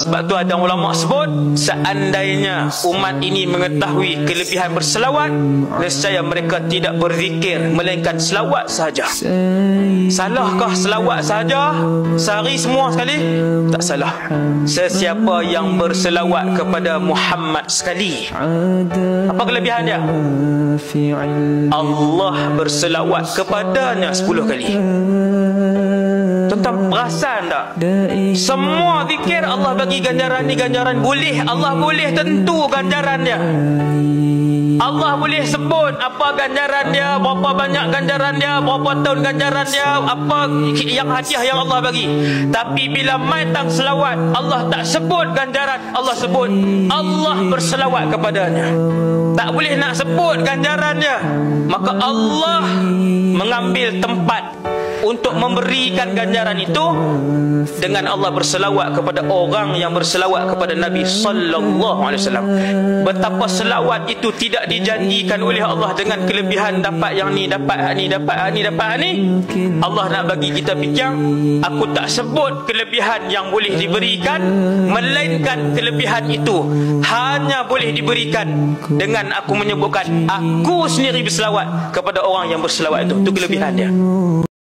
Sebab tu ada ulama sebut, seandainya umat ini mengetahui kelebihan berselawat, nescaya mereka tidak berzikir melainkan selawat sahaja. Salahkah selawat sahaja sehari semua sekali? Tak salah. Sesiapa yang berselawat kepada Muhammad sekali, apa kelebihan dia? Allah berselawat kepadanya 10 kali. Tuan-tuan perasan tak? Semua zikir Allah bagi ganjaran ni, ganjaran boleh. Allah boleh tentu ganjaran dia. Allah boleh sebut apa ganjaran dia, berapa banyak ganjaran dia, berapa tahun ganjaran dia, apa yang hadiah yang Allah bagi. Tapi bila mai tang selawat, Allah tak sebut ganjaran, Allah sebut Allah berselawat kepadanya. Tak boleh nak sebut ganjarannya. Maka Allah mengambil tempat untuk memberikan ganjaran itu dengan Allah berselawat kepada orang yang berselawat kepada Nabi sallallahu alaihi wasallam. Betapa selawat itu tidak dijanjikan oleh Allah dengan kelebihan dapat yang ni, dapat ni, dapat ni, dapat ni. Allah nak bagi kita fikir, aku tak sebut kelebihan yang boleh diberikan, melainkan kelebihan itu hanya boleh diberikan dengan aku menyebutkan aku sendiri berselawat kepada orang yang berselawat itu. Itu kelebihan dia.